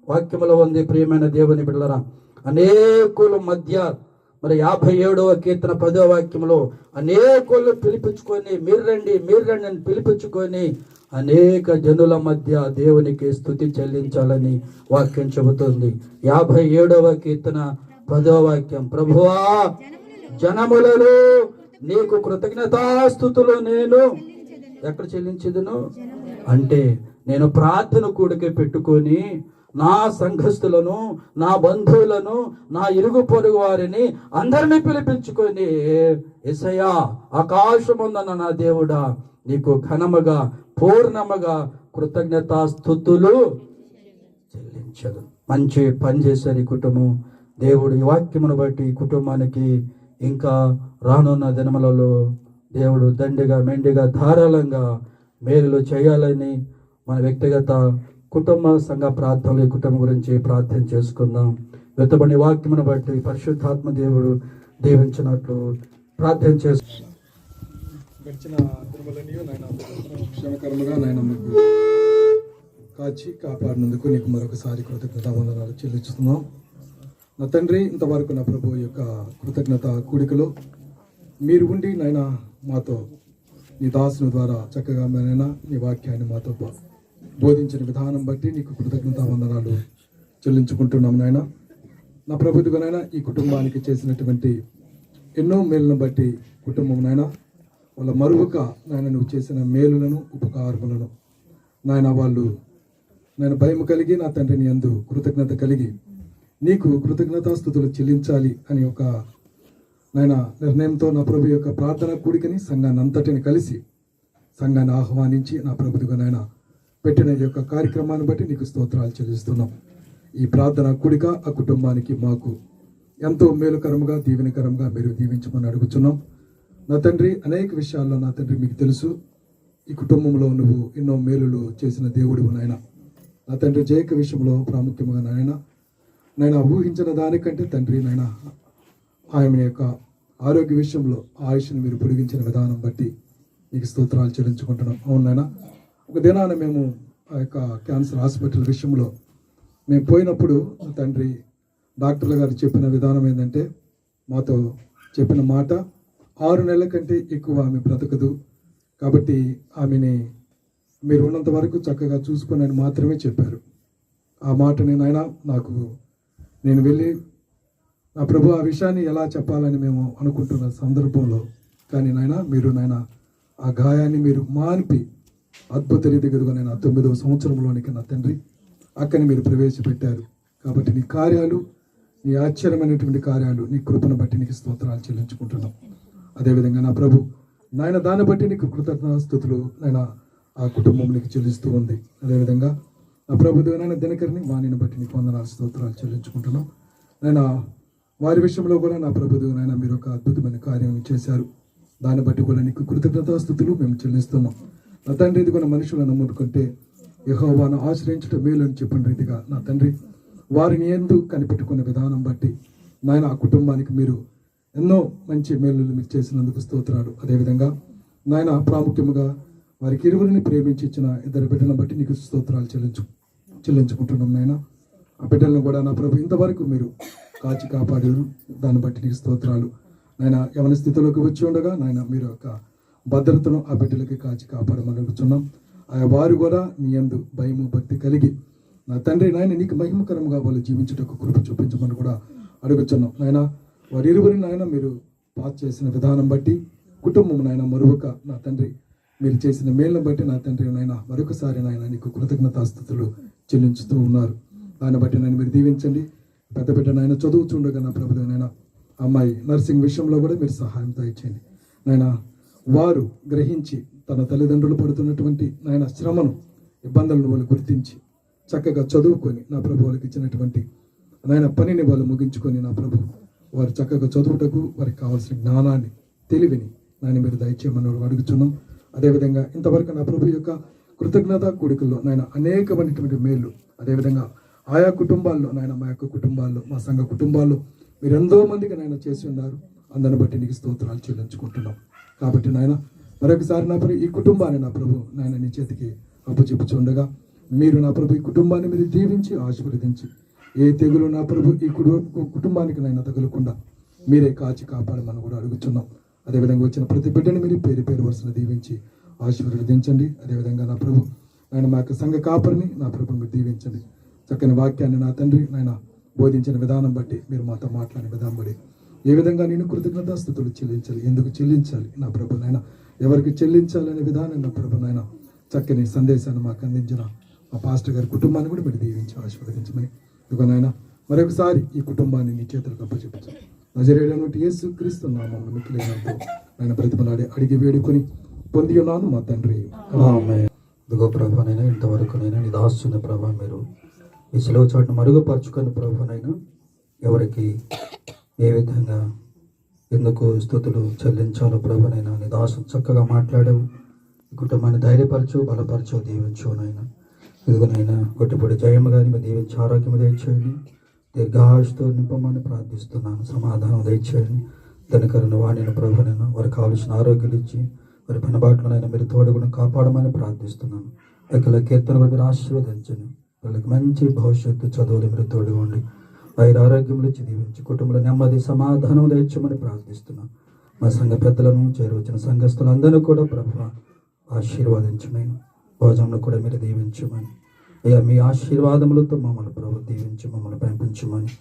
[SPEAKER 1] వాక్యములో ఉంది ప్రియమైన దేవుని బిడ్డలారా. అనేకుల మధ్య మరి 57వ కీర్తన 10వ వాక్యంలో అనేకులు పిలిపించుకొని మీరు రండి అని పిలిపించుకొని అనేక జనుల మధ్య దేవునికి స్తుతి చెల్లించాలని వాక్యం చెబుతుంది. 57వ కీర్తన 10వ వాక్యం, ప్రభువా జనములలో నీకు కృతజ్ఞతాస్తుతులు నేను ఎక్కడ చెల్లించదును అంటే, నేను ప్రార్థన కూడిక పెట్టుకొని నా సంఘస్థులను, నా బంధువులను, నా ఇరుగు పొరుగు వారిని అందరినీ పిలిపించుకొని, యేసయ్యా ఆకాశముందున్న నా దేవుడా నీకు ఘనముగా పూర్ణముగా కృతజ్ఞతాస్తుతులు చెల్లించదు. మంచి పని చేశారు ఈ కుటుంబం. దేవుడు ఈ వాక్యమును బట్టి ఈ కుటుంబానికి ఇంకా రానున్న దినములలో దేవుడు దండిగా మెండిగా ధారాళంగా మేలులు చేయాలని మన వ్యక్తిగత కుటుంబ సంఘ ప్రార్థనలు ఈ కుటుంబం గురించి ప్రార్థన చేసుకుందాం. వెతబడి వాక్యమును బట్టి పరిశుద్ధాత్మ దేవుడు దీవించినట్లు ప్రార్థన చేసుకుందాం.
[SPEAKER 4] గడిచిన తిరుమలని నాయన క్షణకరముగా నాయన మీకు కాచి కాపాడినందుకు నీకు మరొకసారి కృతజ్ఞతావందనాలు చెల్లిస్తున్నాం. నా తండ్రి, ఇంతవరకు నా ప్రభు యొక్క కృతజ్ఞత కూడికలో మీరు ఉండి నాయన మాతో నీ దాసుని ద్వారా చక్కగా నాయన నీ వాక్యాన్ని మాతో బోధించిన విధానం బట్టి నీకు కృతజ్ఞతావందనాలు చెల్లించుకుంటున్నాం నాయన. నా ప్రభుత్వ నాయన ఈ కుటుంబానికి చేసినటువంటి ఎన్నో మేలును బట్టి కుటుంబం నాయన వాళ్ళ మరువక నాయన నువ్వు చేసిన మేలులను ఉపకారములను నాయన వాళ్ళు నేను భయం కలిగి నా తండ్రిని యందు కృతజ్ఞత కలిగి నీకు కృతజ్ఞతాస్తుతులు చెల్లించాలి అని ఒక నాయన నిర్ణయంతో నా ప్రభు యొక్క ప్రార్థన కూడికని సంఘాన్ని అంతటిని కలిసి సంఘాన్ని ఆహ్వానించి నా ప్రభుత్వ నాయన పెట్టిన ఈ యొక్క కార్యక్రమాన్ని బట్టి నీకు స్తోత్రాలు చెల్లిస్తున్నాం. ఈ ప్రార్థన కూడిక ఆ కుటుంబానికి మాకు ఎంతో మేలుకరముగా దీవెనకరంగా మీరు దీవించమని అడుగుతున్నాం. నా తండ్రి, అనేక విషయాల్లో నా తండ్రి మీకు తెలుసు. ఈ కుటుంబంలో నువ్వు ఎన్నో మేలులు చేసిన దేవుడు నాయన. నా తండ్రి జయక విషయంలో ప్రాముఖ్యంగా నాయన ఊహించిన దానికంటే తండ్రి నాయన ఆయన యొక్క ఆరోగ్య విషయంలో ఆయుష్ని మీరు పొడిగించిన విధానం బట్టి నీకు స్తోత్రాలు చెల్లించుకుంటున్నాం. అవును నాయన, ఒక దినాన మేము ఆ యొక్క క్యాన్సర్ హాస్పిటల్ విషయంలో మేము పోయినప్పుడు తండ్రి డాక్టర్ల గారు చెప్పిన విధానం ఏంటంటే, మాతో చెప్పిన మాట 6 నెలల కంటే ఎక్కువ ఆమె బ్రతకదు, కాబట్టి ఆమెని మీరు ఉన్నంత వరకు చక్కగా చూసుకుని మాత్రమే చెప్పారు. ఆ మాటని నాయన నేను వెళ్ళి నా ప్రభు ఆ విషయాన్ని ఎలా చెప్పాలని మేము అనుకుంటున్న సందర్భంలో కానీ మీరు ఆ గాయాన్ని మీరు మాన్పి అద్భుత రీతిగా నేను 9వ సంవత్సరంలోనికి నా తండ్రి అక్కని మీరు ప్రవేశపెట్టారు. కాబట్టి నీ కార్యాలు, నీ ఆశ్చర్యమైనటువంటి కార్యాలు, నీ కృపను బట్టి నీకు స్తోత్రాలు చెల్లించుకుంటున్నాం. అదేవిధంగా నా ప్రభు దాన్ని బట్టి నీకు కృతజ్ఞతాస్తుతులు ఆ కుటుంబం నీకు చెల్లిస్తూ ఉంది. అదేవిధంగా నా ప్రభుత్వ దినకరిని వాణిని బట్టి నీకు వందనాలు స్తోత్రాలు చెల్లించుకుంటున్నాం. వారి విషయంలో కూడా నా ప్రభుత్వ మీరు ఒక అద్భుతమైన కార్యం చేశారు. దాన్ని బట్టి కూడా నీకు కృతజ్ఞతాస్తుతులు మేము చెల్లిస్తున్నాం. నా తండ్రి, ఇది కూడా మనుషులను నమ్ముకుంటే యెహోవాను ఆశ్రయించడం మేలు అని చెప్పిన రీతిగా నా తండ్రి వారిని ఎందు కనిపెట్టుకున్న విధానం బట్టి నాయన ఆ కుటుంబానికి మీరు ఎన్నో మంచి మేలులు మీరు చేసినందుకు స్తోత్రాలు. అదేవిధంగా నాయన ప్రాముఖ్యముగా వారికి ఇరువురిని ప్రేమించి ఇచ్చిన ఇద్దరు బిడ్డలను బట్టి నీకు స్తోత్రాలు చెల్లించుకుంటున్నాం నాయన. ఆ బిడ్డలను కూడా నా ప్రభు ఇంతవరకు మీరు కాచి కాపాడారు, దాన్ని బట్టి నీకు స్తోత్రాలు నాయన. యవన స్థితిలోకి వచ్చి ఉండగా నాయన మీరు యొక్క భద్రతను ఆ బిడ్డలకి కాచి కాపాడమని అడుగుతున్నాం. ఆయా వారు కూడా నీ యందు భయము భక్తి కలిగి నా తండ్రి నాయన నీకు మహిమకరంగా వాళ్ళు జీవించుటకు కృప చూపించమని కూడా అడుగుతున్నాం నాయన. వారి ఇరువురి నాయన మీరు పాస్ చేసిన విధానం బట్టి కుటుంబం నాయన మరొక నా తండ్రి మీరు చేసిన మేలును బట్టి నా తండ్రి నాయన మరొకసారి నాయన నీకు కృతజ్ఞతాస్తుతులు చెల్లించుతూ ఉన్నారు. దాన్ని బట్టి నన్ను మీరు దీవించండి. పెద్ద బిడ్డ నాయన చదువుతుండగా నా ప్రభుత్వ నాయన అమ్మాయి నర్సింగ్ విషయంలో కూడా మీరు సహాయం దయచేయండి నాయన. వారు గ్రహించి తన తల్లిదండ్రులు పడుతున్నటువంటి నాయన శ్రమను ఇబ్బందులను వాళ్ళు గుర్తించి చక్కగా చదువుకొని నా ప్రభు వాళ్ళకి ఇచ్చినటువంటి నాయన పనిని వాళ్ళు ముగించుకొని నా ప్రభు వారు చక్కగా చదువుటకు వారికి కావాల్సిన జ్ఞానాన్ని తెలివిని నాయన మీరు దయచేయమని అడుగుతున్నాం. అదేవిధంగా ఇంతవరకు నా ప్రభు యొక్క కృతజ్ఞత కూడికల్లో నాయన అనేకమైనటువంటి మేలు, అదేవిధంగా ఆయా కుటుంబాల్లో నాయన మా యొక్క కుటుంబాల్లో మా సంఘ కుటుంబాల్లో మీరు ఎంతో మందికి నాయన చేసి ఉన్నారు. అందరిని బట్టి నీకు స్తోత్రాలు చెల్లించుకుంటున్నాం. కాబట్టి నాయన మరొకసారి నా ప్రభు ఈ కుటుంబాన్ని నా ప్రభు నాయన నీ చేతికి అప్పచెప్పుచుండగా మీరు నా ప్రభు ఈ కుటుంబాన్ని మీరు దీవించి ఆశీర్వదించి ఏ తెగులు నా ప్రభు ఈ కుటుంబానికి నాయన తగలకుండా మీరే కాచి కాపాడమని కూడా అడుగుతున్నాం. అదేవిధంగా వచ్చిన ప్రతి బిడ్డని మీరు పేరు పేరు వరుసను దీవించి ఆశీర్వదించండి. అదేవిధంగా నా ప్రభు నాయన మా యొక్క సంఘ కాపరిని నా ప్రభు మీరు దీవించండి. చక్కని వాక్యాన్ని నా తండ్రి నాయన బోధించిన విధానం బట్టి మీరు మాతో మాట్లాడిన విధానం బట్టి ఏ విధంగా నేను కృతజ్ఞతాస్తుతులు చెల్లించాలి, ఎందుకు చెల్లించాలి నా ప్రభు నాయన, ఎవరికి చెల్లించాలనే విధానం నా ప్రభు నాయన చక్కని సందేశాన్ని మాకు అందించిన మా పాస్టర్ గారి కుటుంబాన్ని కూడా మీరు దీవించి ఆశీర్వదించమని ఇదిగో నాయన మరొకసారి ఈ కుటుంబాన్ని నీ చేతులకు అప్పచెప్పించు. నజరేయుడైన యేసు క్రీస్తు నామములో మిక్కిలినంతో ఆయన ప్రతిమలాడి అడిగి వేడుకొని పొంది ఉన్నాను మా తండ్రి.
[SPEAKER 1] ఇదిగో ప్రభానైనా ఇంతవరకు నైనా నీ దాస్తున్న ప్రభా మీరు ఈ సెలవు చాటును మరుగుపరుచుకొని ప్రభానైనా ఎవరికి ఏ విధంగా ఎందుకు స్తుతులు చెల్లించాలో ప్రభానైనా నీ దాసు చక్కగా మాట్లాడావు. ఈ కుటుంబాన్ని ధైర్యపరచు, బలపరచు, దీవించు నైనా. ఇదిగోనైనా కొట్టిపొడి జయము కానీ మీరు దీవించి ఆరోగ్యం దయచేయండి, దీర్ఘాయుష్తో నింపమని ప్రార్థిస్తున్నాను. సమాధానం దయచేయండి. ధనికరను వాణిన ప్రభునైనా వారికి కావలసిన ఆరోగ్యాలు ఇచ్చి వారి పనిబాట్లనైనా మీరు తోడుగుని కాపాడమని ప్రార్థిస్తున్నాను. ఎక్కల కీర్తన కూడా మీరు ఆశీర్వదించండి. వాళ్ళకి మంచి భవిష్యత్తు చదువులు మీరు తోడు ఉండి వైర ఆరోగ్యములు ఇచ్చి దీవించి కుటుంబంలో నెమ్మది సమాధానం దయచేయమని ప్రార్థిస్తున్నాను. మా సంఘ పెద్దలను చేరువచ్చిన సంఘస్థులందరూ కూడా ప్రభు ఆశీర్వాదించమని భోజనంలో కూడా మీరు దీవించమని అయ్యా మీ ఆశీర్వాదములతో మమ్మల్ని ప్రభు దీవించి మమ్మల్ని పంపించమని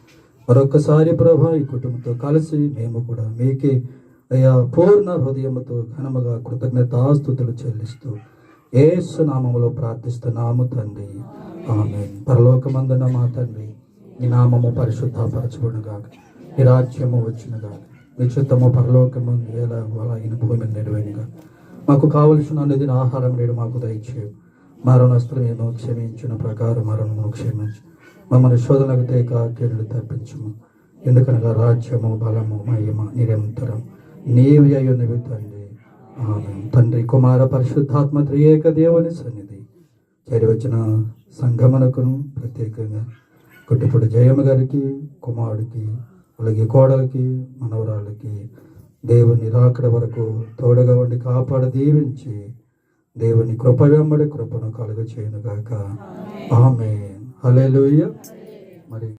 [SPEAKER 1] మరొకసారి ప్రభు ఈ కుటుంబంతో కలిసి మేము కూడా మీకే అయ్యా పూర్ణ హృదయముతో ఘనముగా కృతజ్ఞతాస్తుతులు చెల్లిస్తూ యేసు నామములో ప్రార్థిస్తున్నాము తండ్రి, ఆమేన్. పరలోకమందున మా తండ్రి నీ నామము పరిశుద్ధపరచబడుగాక, నీ రాజ్యము వచ్చునుగాక, నీ చిత్తము పరలోకమందు ఎలా అలాగిన భూమి నెరవేరుగా. మాకు కావలసిన అనేది ఆహారం నేడు మాకు దయచేయు. మరణస్తులు మేము క్షమించిన ప్రకారం మరణమును క్షమించు. మమ్మల్ని శోధనకు తేక కీడులు తప్పించుము. ఎందుకనగా రాజ్యము బలము మహిమ నిరంతరం నీవి అయ్యున్నవి తండ్రి, ఆమేన్. తండ్రి కుమార పరిశుద్ధాత్మ త్రియేక దేవుని సన్నిధి చేరి వచ్చిన సంఘమునకును ప్రత్యేకంగా కొట్టిపొడి జయమ్మ గారికి, కుమారుడికి, అలాగే కోడలికి, మనవరాళ్ళకి దేవుని రాకడ వరకు తోడుగా ఉండి కాపాడ దీవించి దేవుని కృప వెంబడి కృపను కలుగ చేయనుగాక. ఆమేన్. హల్లెలూయా. మరి